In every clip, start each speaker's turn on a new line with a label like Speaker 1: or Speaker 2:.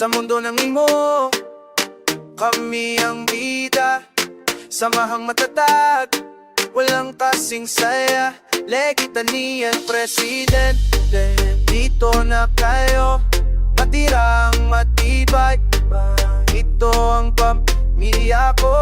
Speaker 1: Sa mundo ng imo, kami ang bida. Samahang matatag, walang kasing saya. Legitanian presidente, dito na kayo matirang matibay. Ito ang pamilya ko.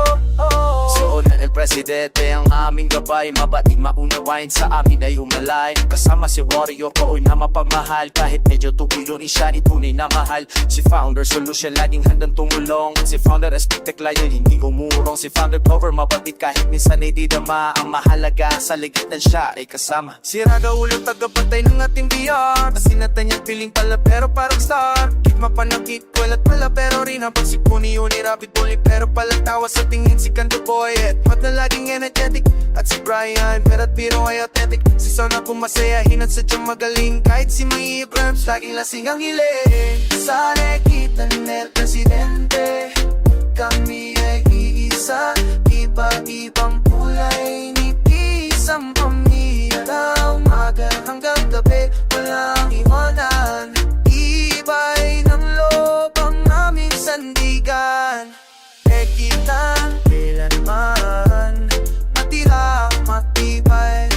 Speaker 2: Suot na el presidente ang aming gabay. Mabating maunawain sa amin ay humalay. Kasama si Wario ko na mapamahal. Kahit medyo tubilo ni siya, itunay na mahal. Si Founder Solution laging handang tumulong. Si Founder Aspectek Lion hindi umurong. Si Founder Cover mabait kahit minsan ay di dama. Ang mahalaga sa ligitan siya ay kasama.
Speaker 1: Si Raga Ulo tagapantay ng ating VR. Kasinatan niyang piling pala pero parang star. Kikma panakit kulat pala pero rin ang pagsikuni uni rapid bully. Pero palang tawa sa tingin si Kanto Boy. At na laging energetic. At si Brian pero at biro ay authentic. Si Son akong masayahin at sadyang magaling. Kahit si May Ibrams laging lasing ang hiling. Sa legitan ng presidente, kami ay iisa. Iba-ibang kulay ni isang pamilya. Umaga hanggang gabi walang iwanan. Iba'y ng loob ang aming sandigan. Legitan kailanman matira matibay.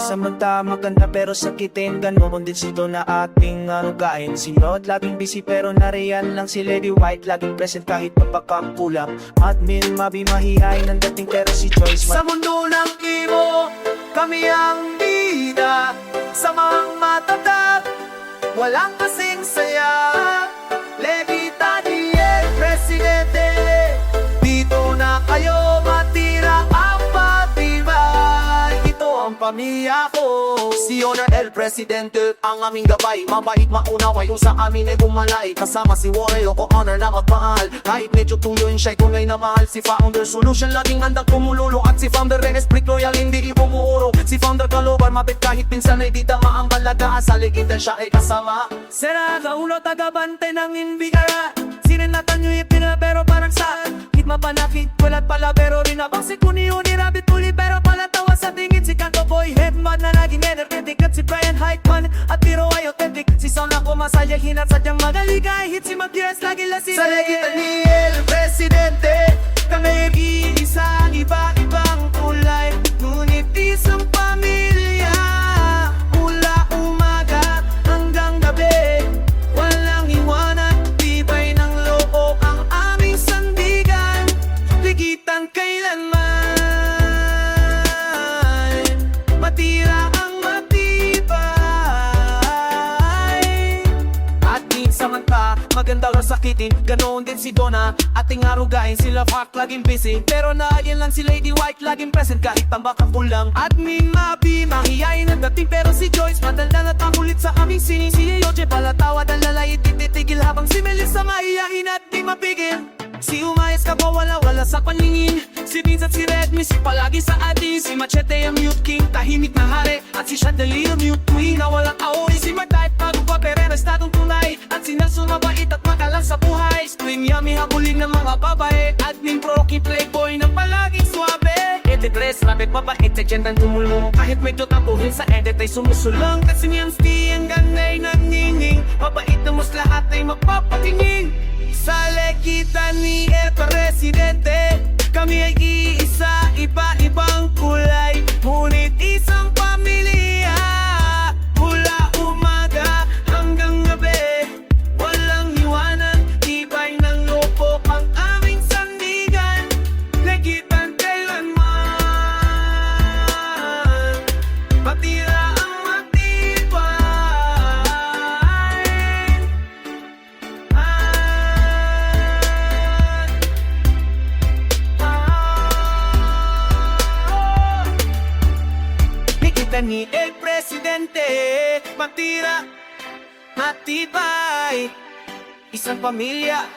Speaker 3: Samanta maganda pero sakitin. Ganon din sito na ating arugain. Si Rod laging busy pero nariyan lang si Lady White. Laging present kahit papakakulang. Admin Mabi mahihain ang dating pero si Joyce
Speaker 1: Sa mundo ng imo, kami ang bida. Samang matatag, walang kasing saya. Legitanian presidente, dito na kayo matira ang patibay. Ito ang pamilya ko.
Speaker 2: Si Honor el Presidente, ang aming gabay. Mabait maunaway kung sa amin ay bumalay. Kasama si Wario ko honor na magmahal. Kahit medyo tuyo yun siya'y tunay na mahal. Si Founder Solution laging handang tumululong. At si Founder Esprit Loyal hindi ibumuuro. Si Founder Kalobar mabit kahit pinsan ay di tama. Ang balagaan sa ligitan siya ay kasama.
Speaker 3: Sera kaulo tagabante ng inbigara. Sinenatan nyo ipina pero parang saan. Hit mapanakit kulat pala pero rin abang si Kuni-uni rabbit puli pero pala tawa sa tingin. Si Kanto Boy headman na naging energetic. At si Brian Heitman at Piro ay authentic. Si Son ako masayahin at sadyang magaling. Kahit si Mag-Diaz lagi lasing.
Speaker 1: Sa legitan presidente, kami ay iisa. Iba-ibang kulay, ngunit isang pamilya. Mula umaga hanggang gabi, walang iwanan. Tibay ng loob ang aming sandigan. Ligitan kailanman matira ang matibay.
Speaker 3: At minsan man pa, maganda o sakitin. Ganoon din si Donna, ating arugain. Sila Fuck laging busy pero naayan lang si Lady White. Laging present kahit tambakang kulang.
Speaker 1: Admin Mabi, mahihayin ang dating pero si Joyce madaldal at makulit sa aming sining. Si Yoche palatawa ang lalay ititigil habang si Melissa mahihayin at di mapigil. Si Umayas ka ba wala sa paningin. Si Vince at si Redmi si palagi sa atin. Si Machete ang mute king, tahimik na hari. At si Chandelier mute queen na walang aori. Si Martype bago pa pereres natong tunay. At si Nelson mabait at makalang sa buhay. Spring Yummy habulin ng mga babae. Admin Proki playboy na palaging swabe. Edit Res rapid mabait sa dyan tumulong. Kahit medyo tapuhin sa edit ay sumusulong. Kasi niyang sti ang ganay naningning. Mabait na mas lahat ay magpapatingin. Sa legitan ni El Presidente, kami ay iisa, iba-ibang kulay, ngunit isang pamilya. Mula umaga hanggang gabi, walang iwanan. Tibay ng loob ang aming sandigan. Legitan kailanman matira ang matibay. Ni El Presidente, matira, matibay, isang pamilya.